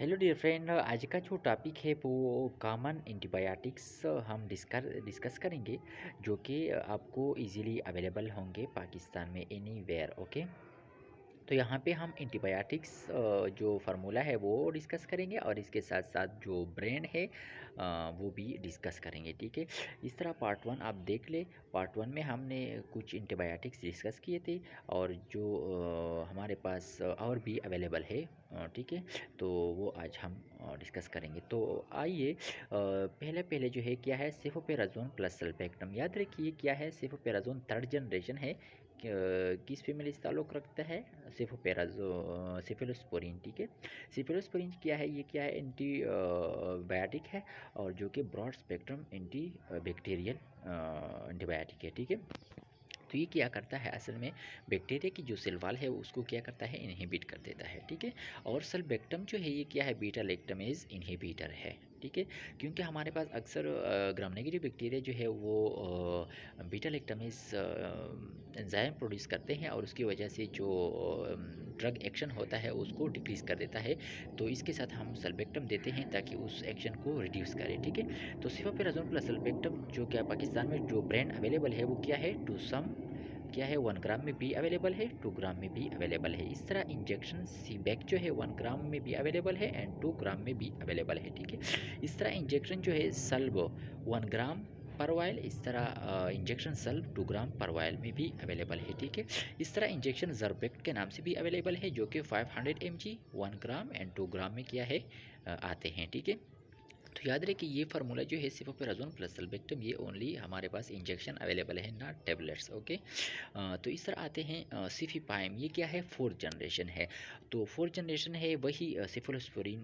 Hello dear friend, आज का जो टॉपिक है वो कॉमन एंटीबायोटिक्स हम डिस्कस करेंगे जो कि आपको इजीली अवेलेबल होंगे पाकिस्तान में एनीवेयर। ओके, तो यहाँ पे हम एंटीबायोटिक्स जो फार्मूला है वो डिस्कस करेंगे और इसके साथ साथ जो ब्रांड है वो भी डिस्कस करेंगे। ठीक है, इस तरह पार्ट वन आप देख ले। पार्ट वन में हमने कुछ एंटीबायोटिक्स डिस्कस किए थे और जो हमारे पास और भी अवेलेबल है। ठीक है, तो वो आज हम डिस्कस करेंगे। तो आइए, पहले पहले जो है क्या है, सेफोपेराजोन प्लस सल्फेक्टम। याद रखिए क्या है, सेफोपेराजोन थर्ड जनरेशन है। किस फैमिली से ताल्लुक़ रखता है? सेफेलोस्पोरिन। ठीक है, सेफेलोस्पोरिन क्या है, ये क्या है, एंटी बायोटिक है और जो कि broad spectrum anti bacterial antibiotic है। ठीक है, तो ये क्या करता है, असल में बैक्टीरिया की जो सेल वॉल है उसको क्या करता है, इनहिबिट कर देता है। ठीक है, और सल्फेक्टम जो है ये क्या है, बीटा लैक्टमेज इनहिबिटर है। ठीक है, क्योंकि हमारे पास अक्सर ग्राम नेगेटिव बैक्टीरिया जो है वो बीटा लैक्टमेज एंजाइम प्रोड्यूस करते हैं और उसकी वजह से जो ड्रग एक्शन होता है उसको डिक्रीज़ कर देता है। तो इसके साथ हम सल्फेक्टम देते हैं ताकि उस एक्शन को रिड्यूस करें। ठीक है, तो सेफापेराजोन प्लस सल्फेक्टम जो क्या पाकिस्तान में जो ब्रांड अवेलेबल है वो क्या है, टू सम क्या है, 1 ग्राम में भी अवेलेबल है, 2 ग्राम में भी अवेलेबल है। इस तरह इंजेक्शन सीबैक जो है 1 ग्राम में भी अवेलेबल है एंड 2 ग्राम में भी अवेलेबल है। ठीक है, इस तरह इंजेक्शन जो है सल्ब 1 ग्राम पर वायल, इस तरह इंजेक्शन सल्ब 2 ग्राम पर वायल में भी अवेलेबल है। ठीक है, इस तरह इंजेक्शन जर्बेक्ट के नाम से भी अवेलेबल है जो कि 500 mg 1 ग्राम एंड 2 ग्राम में क्या है आते हैं। ठीक है, तो याद रहे कि ये फार्मूला जो है सेफोपेराजोन प्लस सल्फेक्टम ये ओनली हमारे पास इंजेक्शन अवेलेबल है, ना टेबलेट्स। ओके, तो इस तरह आते हैं सिफिपाइम। ये क्या है, फोर्थ जनरेशन है। तो फोर्थ जनरेशन है वही सेफोलोस्पोरिन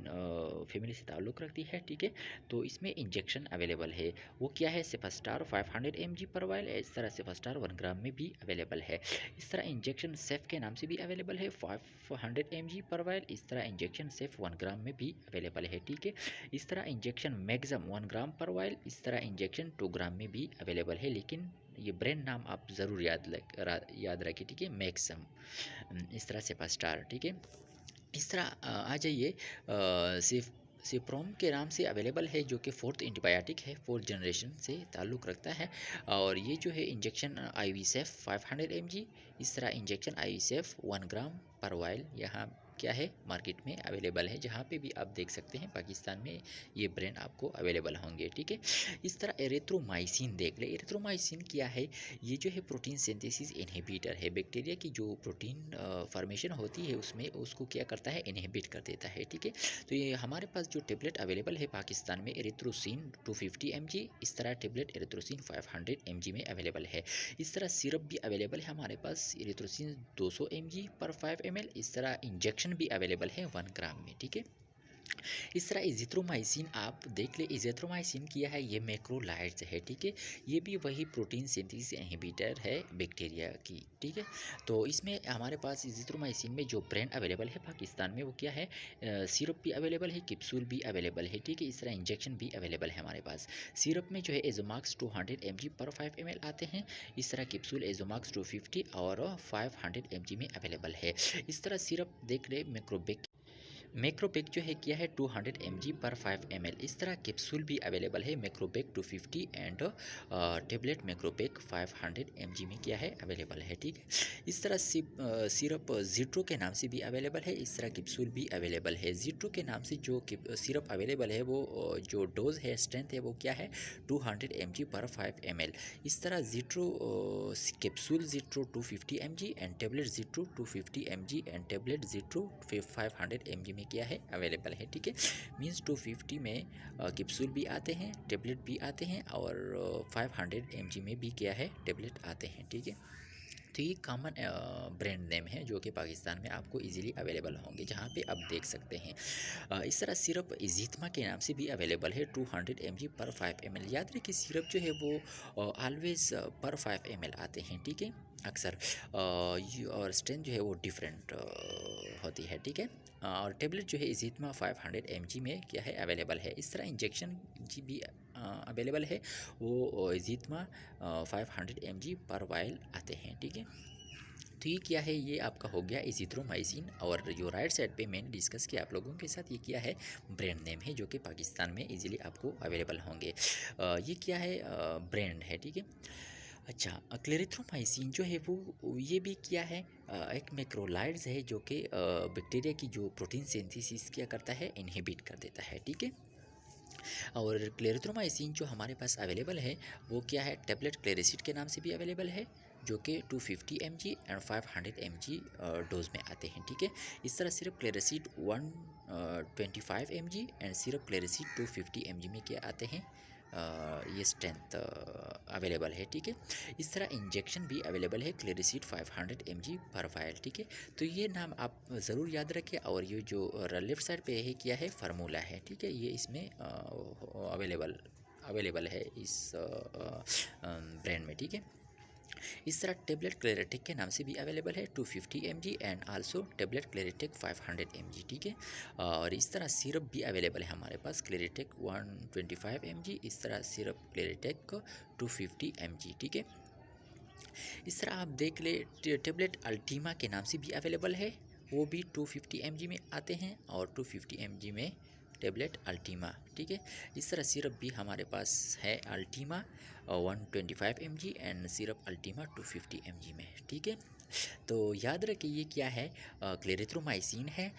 फैमिली से ताल्लुक़ रखती है। ठीक है, तो इसमें इंजेक्शन अवेलेबल है, वो क्या है, सेफास्टार 500 mg पर वायल। इस तरह सेफास्टार 1 ग्राम में भी अवेलेबल है। इस तरह इंजेक्शन सेफ के नाम से भी अवेलेबल है 500 mg पर वायल। इस तरह इंजेक्शन सेफ 1 ग्राम में भी अवेलेबल है। ठीक है, इस तरह injection maximum 1 gram per vial. इस तरह इंजेक्शन 2 ग्राम में भी अवेलेबल है, लेकिन ये ब्रांड नाम आप ज़रूर याद रखिए। ठीक है, मैक्सिमम, इस तरह सेफास्टार। ठीक है, इस तरह आ जाइए सिर्फ सिप्रोम के नाम से अवेलेबल है जो कि फोर्थ एंटीबायोटिक है, फोर्थ जनरेशन से ताल्लुक़ रखता है। और ये जो है इंजेक्शन आई वी सेफ 500 mg। इस तरह इंजेक्शन आई वी सेफ 1 ग्राम पर वायल यहाँ क्या है, मार्केट में अवेलेबल है। जहाँ पे भी आप देख सकते हैं पाकिस्तान में ये ब्रांड आपको अवेलेबल होंगे। ठीक है, इस तरह एरिथ्रोमाइसिन देख ले। एरिथ्रोमाइसिन क्या है, ये जो है प्रोटीन सिंथेसिस इनहिबिटर है। बैक्टीरिया की जो प्रोटीन फॉर्मेशन होती है उसमें उसको क्या करता है, इनहिबिट कर देता है। ठीक है, तो ये हमारे पास जो टेबलेट अवेलेबल है पाकिस्तान में, एरिथ्रोसिन 250 mg। इस तरह टेबलेट एरिथ्रोसिन 500 mg में अवेलेबल है। इस तरह सिरप भी अवेलेबल है हमारे पास, एरिथ्रोसिन 200 mg पर 5 ml। इस तरह इंजेक्शन भी अवेलेबल है 1 ग्राम में। ठीक है, इस तरह इजिथ्रोमाइसिन आप देख ले। इजिथ्रोमाइसिन किया है, ये मैक्रोलाइड्स है। ठीक है, ये भी वही प्रोटीन सिंथेसिस इनहिबिटर है बैक्टीरिया की। ठीक है, तो इसमें हमारे पास इजिथ्रोमाइसिन में जो ब्रांड अवेलेबल है पाकिस्तान में वो क्या है, सिरप भी अवेलेबल है, कैप्सूल भी अवेलेबल है। ठीक है, इस तरह इंजेक्शन भी अवेलेबल है हमारे पास। सिरप में जो है एजोमाक्स 200 mg पर 5 ml आते हैं। इस तरह कैप्सूल एजोमाक्स 250 और 500 mg में अवेलेबल है। इस तरह सिरप देख ले, मैक्रोबेक जो है क्या है, 200 mg पर 5 ml। इस तरह कैप्सूल भी अवेलेबल है, मैक्रोबेक 250 एंड टेबलेट मैक्रोबेक 500 mg में क्या है, अवेलेबल है। ठीक है, इस तरह सिरप जीट्रो के नाम से भी अवेलेबल है। इस तरह कैप्सूल भी अवेलेबल है। जीट्रो के नाम से जो सिरप अवेलेबल है वो जो डोज है, स्ट्रेंथ है, वो क्या है, 200 mg पर 5 ml। इस तरह Zithro capsule Zithro 250 mg and tablet Zithro 250 mg and tablet Zithro 500 mg में क्या है, अवेलेबल है। ठीक है, मीन्स 250 में कैप्सूल भी आते हैं, टेबलेट भी आते हैं और 500 mg में भी क्या है, टेबलेट आते हैं। ठीक है, तो ये कॉमन ब्रांड नेम है जो कि पाकिस्तान में आपको इजीली अवेलेबल होंगे, जहाँ पे आप देख सकते हैं। इस तरह सिरप इजीथमा के नाम से भी अवेलेबल है, 200 mg पर 5 ml। याद रखिए सिरप जो है वो ऑलवेज पर 5 ml आते हैं। ठीक है, अक्सर और स्ट्रेंथ जो है वो डिफरेंट होती है। ठीक है, और टेबलेट जो है इजीथमा 500 mg में क्या है, अवेलेबल है। इस तरह इंजेक्शन जी भी अवेलेबल है, वो इजीथमा 500 mg पर वायल आते हैं। ठीक है, तो ये क्या है, ये आपका हो गया एजिथ्रोमाइसिन। और जो राइट साइड पे मैंने डिस्कस किया आप लोगों के साथ, ये क्या है, ब्रांड नेम है जो कि पाकिस्तान में इजीली आपको अवेलेबल होंगे। ये क्या है, ब्रांड है, ठीक है। अच्छा, क्लेरिथ्रोमाइसिन जो है वो ये भी क्या है, एक मैक्रोलाइड्स है जो कि बैक्टीरिया की जो प्रोटीन सिंथेसिस क्या करता है, इनहिबिट कर देता है, ठीक है। और क्लेरिथ्रोमाइसिन जो हमारे पास अवेलेबल है वो क्या है, टेबलेट क्लेरिसिड के नाम से भी अवेलेबल है, जो कि 250 mg एंड 500 mg डोज में आते हैं, ठीक है। इस तरह सिर्फ क्लेरिसिड 125 mg एंड सिर्फ क्लेरिसिड 250 mg में क्या आते हैं, ये स्ट्रेंथ अवेलेबल है, ठीक है। इस तरह इंजेक्शन भी अवेलेबल है, क्लेरिसिड 500 mg पर वायल, ठीक है। तो ये नाम आप ज़रूर याद रखें। और ये जो लेफ़्ट साइड पे है क्या है, फार्मूला है, ठीक है। ये इसमें अवेलेबल है इस ब्रांड में, ठीक है। इस तरह टेबलेट क्लेरेटिक के नाम से भी अवेलेबल है 250 mg and also tablet Claritek 500 mg, ठीक है। और इस तरह सिरप भी अवेलेबल है हमारे पास, क्लेरेटिक 125 mg, इस तरह सिरप क्लेरेटिक 250 mg, ठीक है। इस तरह आप देख ले, टेबलेट अल्टीमा के नाम से भी अवेलेबल है, वो भी 250 mg में आते हैं, और 250 mg में टेबलेट अल्टीमा, ठीक है। इस तरह सिरप भी हमारे पास है Ultima 125 mg and syrup Ultima 250 mg में, ठीक है। तो याद रखिए ये क्या है, क्लेरिथ्रोमाइसिन है,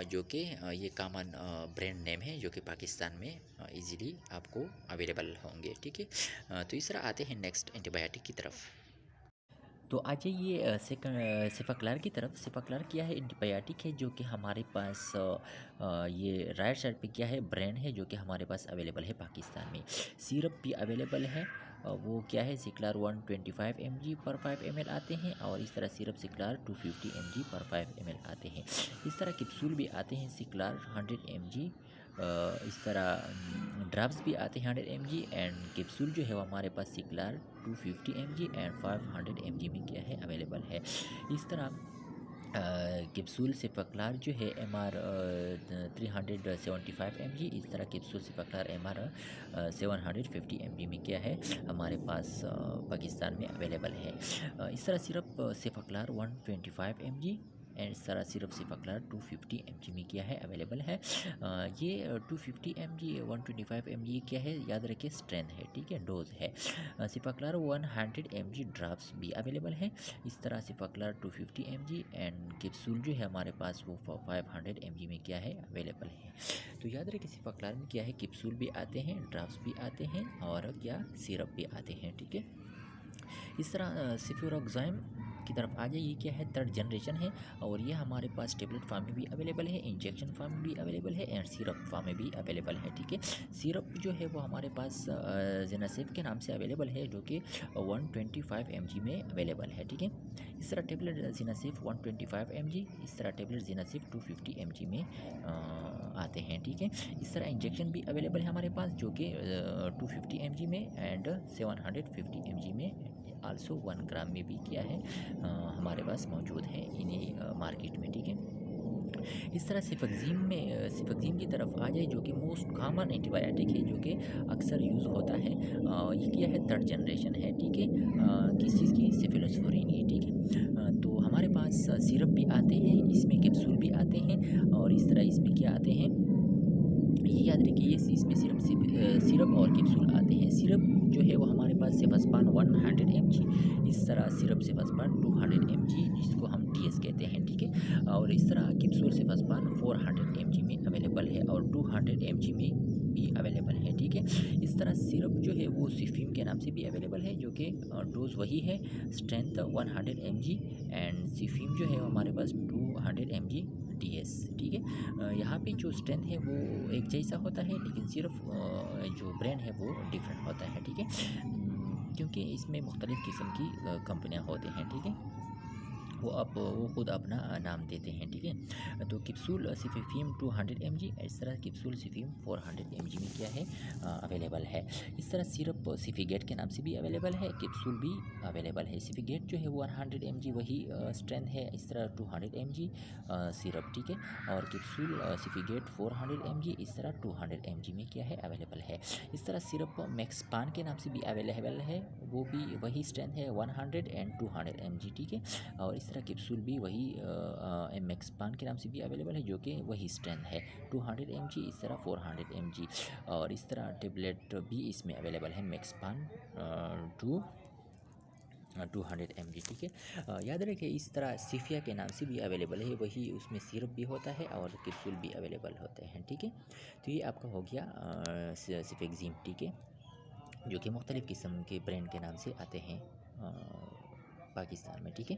जो कि ये कॉमन ब्रांड नेम है जो कि पाकिस्तान में इजीली आपको अवेलेबल होंगे, ठीक है। तो इस तरह आते हैं नेक्स्ट एंटीबायोटिक की तरफ। तो आ जाइए सेफाक्लार की तरफ। सेफाक्लार क्या है, एंटीबायोटिक है जो कि हमारे पास ये राइट साइड पे क्या है, ब्रांड है जो कि हमारे पास अवेलेबल है पाकिस्तान में। सिरप भी अवेलेबल है, वो क्या है, सिक्लार 125 mg पर 5 ml आते हैं, और इस तरह सिरप सिक्लार 250 mg पर 5 ml आते हैं। इस तरह कैप्सूल भी आते हैं, सिक्लार 100 mg, इस तरह ड्रग्स भी आते हैं 100 mg, एंड कैप्सूल जो है वो हमारे पास सिक्लार 250 mg एंड 500 mg में क्या है, अवेलेबल है। इस तरह कैप्सूल सेफाक्लार जो है MR 375 mg, इस तरह कैप्सूल सेफाक्लार MR 750 mg में क्या है, हमारे पास पाकिस्तान में अवेलेबल है। इस तरह सिरप सेफाक्लार 125 mg एंड इस तरह सिरप सेफाक्लार 250 mg में क्या है, अवेलेबल है। ये 250 mg 125 mg क्या है, याद रखिए स्ट्रेंथ है, ठीक है, डोज है। सेफाक्लार 100 mg ड्रॉप्स भी अवेलेबल है। इस तरह सेफाक्लार 250 mg एंड कैप्सूल जो है हमारे पास वो 500 mg में क्या है, अवेलेबल है। तो याद रखिए सेफाक्लार में क्या है, कैप्सूल भी आते हैं, ड्रॉप्स भी आते हैं, और क्या सिरप भी आते हैं, ठीक है। इस तरह सेफिरोक्साइम की तरफ आ जाइए, क्या है, थर्ड जनरेशन है, और ये हमारे पास टेबलेट फॉर्म में भी अवेलेबल है, इंजेक्शन फॉर्म में भी अवेलेबल है, एंड सिरप फॉर्म में भी अवेलेबल है, ठीक है। सिरप जो है वो हमारे पास जेनासेफ के नाम से अवेलेबल है, जो कि 125 mg में अवेलेबल है, ठीक है। इस तरह टेबलेट जेनासेफ 125 mg, इस तरह टेबलेट जेनासेफ 250 mg में आते हैं, ठीक है। इस तरह इंजेक्शन भी अवेलेबल है हमारे पास, जो कि 250 mg में एंड 750 mg में, आल्सो 1 ग्राम में भी क्या है, हमारे पास मौजूद है इन्हीं मार्केट में, ठीक है। इस तरह सिफगजीम की तरफ आ जाए, जो कि मोस्ट कॉमन एंटीबायोटिक है, जो कि अक्सर यूज़ होता है। ये क्या है, थर्ड जनरेशन है, ठीक है। किस चीज़ की, सेफेलोस्पोरिन की, ठीक है। तो हमारे पास सिरप भी आते हैं, इसमें कैप्सूल भी आते हैं, और इस तरह इसमें क्या आते हैं, ये याद रखिए, ये इसमें सिरप और कैप्सूल आते हैं। सिरप जो है वो हमारे पास सेफास्पान 100 mg, इस तरह सिरप सेफास्पान 200 mg, जिसको हम TS कहते हैं, ठीक है। और इस तरह कैप्सूल सेफास्पान 400 mg में अवेलेबल है, और 200 mg में भी अवेलेबल है, ठीक है। इस तरह सिरप जो है वो सिफीम के नाम से भी अवेलेबल है, जो कि डोज वही है, स्ट्रेंथ 100 mg, एंड सिफीम जो है हमारे पास 200 mg TS, ठीक है। यहाँ पे जो स्ट्रेंथ है वो एक जैसा होता है, लेकिन सिर्फ जो ब्रांड है वो डिफरेंट होता है, ठीक है। क्योंकि इसमें मुख्तलिफ़ किस्म की कंपनियाँ होते हैं, ठीक है, वो खुद अपना नाम देते हैं, ठीक है। तो कैप्सूल सिफीम 200 mg, इस तरह कैप्सूल सिफीम 400 mg में क्या है, अवेलेबल है। इस तरह सिरप सिफिगेट के नाम से भी अवेलेबल है, कैप्सूल भी अवेलेबल है। सिफिगेट जो है 100 mg वही स्ट्रेंथ है, इस तरह 200 mg सिरप, ठीक है। और कैप्सूल सिफिगेट 400 mg, इस तरह 200 mg में क्या है, अवेलेबल है। इस तरह सिरप मैक्सपान के नाम से भी अवेलेबल है, वो भी वही स्ट्रेंथ है 100 एंड 200 mg, ठीक है। और इस तरह कैप्सूल भी वही मैक्सपान के नाम से भी अवेलेबल है, जो कि वही स्ट्रेंथ है 200 mg, इस तरह 400 mg। और इस तरह टेबलेट भी इसमें अवेलेबल है मैक्सपान 200 mg, ठीक है। याद रखें इस तरह सिफिया के नाम से भी अवेलेबल है, वही उसमें सिरप भी होता है और कैप्सूल भी अवेलेबल होते हैं, ठीक है। तो ये आपका हो गया सिफेक्जिम, ठीक है, जो कि मुख्तलिफ़ किस्म के ब्रांड के नाम से आते हैं पाकिस्तान में, ठीक है।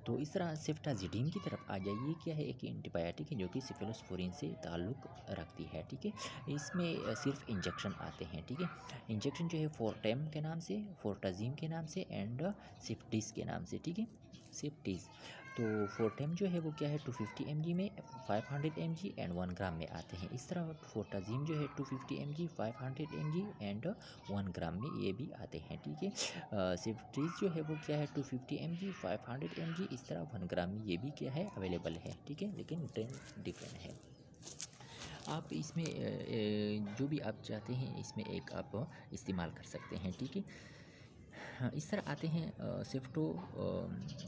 तो इस तरह सेफ्टाजिडीन की तरफ आ जाइए, क्या है, एक एंटीबायोटिक है जो कि सिफिलोस्पोरिन से ताल्लुक़ रखती है, ठीक है। इसमें सिर्फ इंजेक्शन आते हैं, ठीक है। इंजेक्शन जो है फोर्टेम के नाम से, फोर्टाजिम के नाम से एंड सिफ्टिस के नाम से, ठीक है, सिफ्टिस। तो फोर्टेम जो है वो क्या है 250 mg में, 500 mg एंड 1 ग्राम में आते हैं। इस तरह फोर्टाजिम जो है 250 mg, 500 mg एंड 1 ग्राम में ये भी आते हैं, ठीक है। सिफ्टिस जो है वो क्या है 250 mg, 500 mg, इस तरह 1 ग्राम में ये भी क्या है अवेलेबल है, ठीक है, लेकिन ब्रांड डिफरेंट है। आप इसमें जो भी आप चाहते हैं इसमें एक आप इस्तेमाल कर सकते हैं, ठीक है। हाँ, इस तरह आते हैं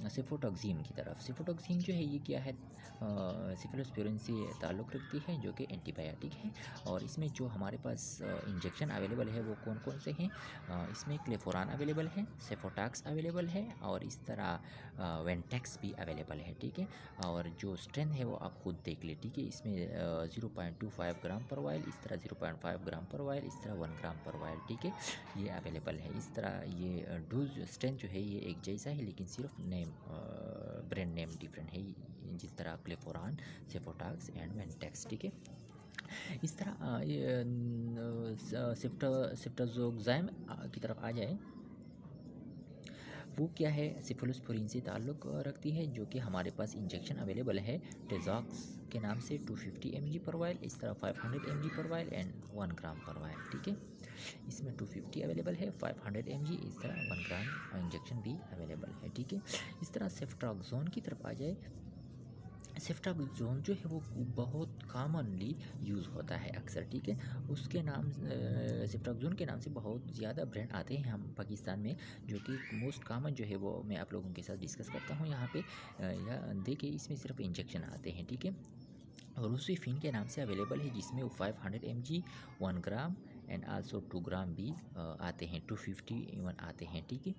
सेफोटॉक्सिम की तरफ। सेफोटॉक्सिम जो है ये क्या है सिफिलोस्पोरिन से ताल्लुक़ रखती है, जो कि एंटीबायोटिक है। और इसमें जो हमारे पास इंजेक्शन अवेलेबल है वो कौन कौन से हैं, इसमें क्लेफोरान अवेलेबल है, सेफोटाक्स अवेलेबल है और इस तरह वेंटेक्स भी अवेलेबल है, ठीक है। और जो स्ट्रेंथ है वो आप खुद देख ले, ठीक है। इसमें 0.25 ग्राम पर वायल, इस तरह 0.5 ग्राम पर वायल, इस तरह 1 ग्राम पर वायल, ठीक है, ये अवेलेबल है। इस तरह ये डोज स्ट्रेंथ जो है ये एक जैसा है, लेकिन सिर्फ नेम ब्रांड नेम डिफरेंट है, जिस तरह क्लेफोरान, सेफोटाक्स एंड वेंटेक्स, ठीक है। इस तरह सेफ्टाजोक्साइम की तरफ आ जाए, वो क्या है सिफिलोस्पोरिन से ताल्लुक़ रखती है, जो कि हमारे पास इंजेक्शन अवेलेबल है टेजॉक्स के नाम से 250 mg पर वायल, इस तरह 500 mg पर vial and 1 gram per vial, ठीक है। इसमें 250 अवेलेबल है, 500 mg, इस तरह 1 ग्राम इंजेक्शन भी अवेलेबल है, ठीक है। इस तरह सेफ्ट्राक्सोन की तरफ आ जाए, सेफ्ट्राक्सोन जो है वो बहुत कॉमनली यूज़ होता है अक्सर, ठीक है। उसके नाम सेफ्ट्राक्सोन के नाम से बहुत ज़्यादा ब्रांड आते हैं हम पाकिस्तान में, जो कि मोस्ट कॉमन जो है वो मैं आप लोगों के साथ डिस्कस करता हूँ यहाँ पे। या देखिए इसमें सिर्फ इंजेक्शन आते हैं, ठीक है। रूसीफिन के नाम से अवेलेबल है, जिसमें वो 500 mg, 1 ग्राम एंड आल्सो 2 ग्राम भी आते हैं, 250 इवन आते हैं, ठीक है।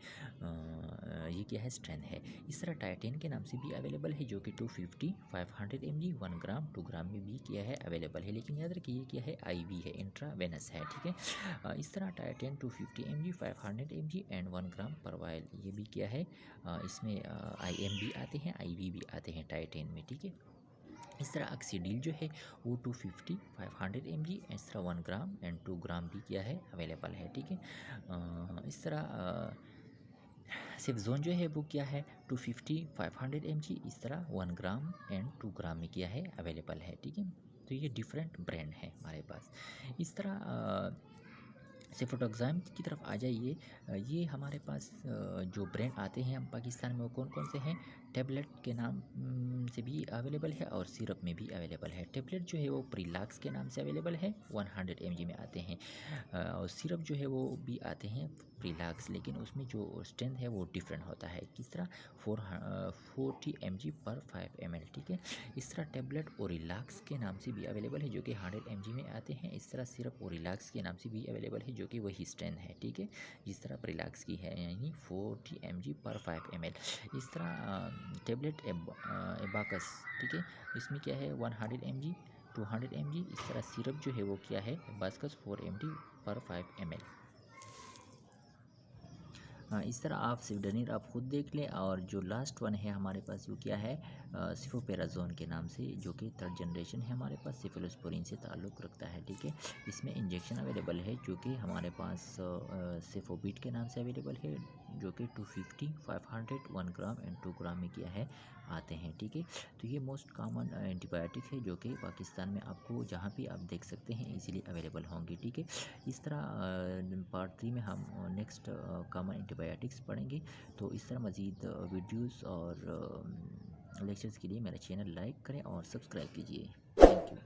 ये क्या है स्ट्रेंथ है। इस तरह टाइटेन के नाम से भी अवेलेबल है, जो कि 250, 500 mg, 1 ग्राम, 2 ग्राम में भी क्या है अवेलेबल है, लेकिन याद रखिए ये क्या है IV है, इंट्रावेनस है, ठीक है। इस तरह Titan 250 mg, 500 mg and 1 gram per vial, ये भी क्या है इसमें IM भी आते हैं, IV भी आते हैं टाइटेन में, ठीक है। इस तरह ऑक्सीडिल जो है वो 250, 500 mg, इस तरह 1 ग्राम एंड 2 ग्राम भी क्या है अवेलेबल है, ठीक है। इस तरह सेफजोन जो है वो क्या है 250, 500 mg, इस तरह 1 ग्राम एंड 2 ग्राम में क्या है अवेलेबल है, ठीक है। तो ये डिफरेंट ब्रांड है हमारे पास। इस तरह सेफोटॉक्साइम की तरफ आ जाइए, ये हमारे पास जो ब्रांड आते हैं हम पाकिस्तान में वो कौन कौन से हैं, टेबलेट के नाम से भी अवेलेबल है और सिरप में भी अवेलेबल है। टेबलेट जो है वो प्रीलाक्स के नाम से अवेलेबल है, 100 mg में आते हैं। और सिरप जो है वो भी आते हैं प्रीलाक्स, लेकिन उसमें जो स्ट्रेंथ है वो डिफरेंट होता है, किस तरह 40 mg पर 5 ml, ठीक है। इस तरह टेबलेट ओरिलाक्स के नाम से भी अवेलेबल है, जो कि 100 mg में आते हैं। इस तरह सिरप ओरिलाक्स के नाम से भी अवेलेबल है, जो कि वही स्ट्रेंथ है, ठीक है, जिस तरह प्रीलाक्स की है, यानी 40 mg पर 5 ml। इस तरह टेबलेट एबाकस, ठीक है, इसमें क्या है 100 mg, 200 mg, इस तरह सिरप जो है वो क्या है एबाकस 4 mg पर 5 ml। हाँ, इस तरह आप सिवडेनिर आप खुद देख लें। और जो लास्ट वन है हमारे पास वो क्या है सिफोपेराजोन के नाम से, जो कि 3rd जनरेशन है हमारे पास, सिफिलोस्पोरिन से ताल्लुक़ रखता है, ठीक है। इसमें इंजेक्शन अवेलेबल है, जो कि हमारे पास सेफोबिट के नाम से अवेलेबल है, जो कि 250, 500, 1 ग्राम एंड 2 ग्राम में क्या है आते हैं, ठीक है। तो ये मोस्ट कॉमन एंटीबायोटिक है, जो कि पाकिस्तान में आपको जहाँ भी आप देख सकते हैं इजीली अवेलेबल होंगे, ठीक है। इस तरह पार्ट 3 में हम नेक्स्ट कॉमन एंटीबायोटिक्स पढ़ेंगे। तो इस तरह मज़ीद वीडियोस और लेक्चर्स के लिए मेरा चैनल लाइक करें और सब्सक्राइब कीजिए। Thank you.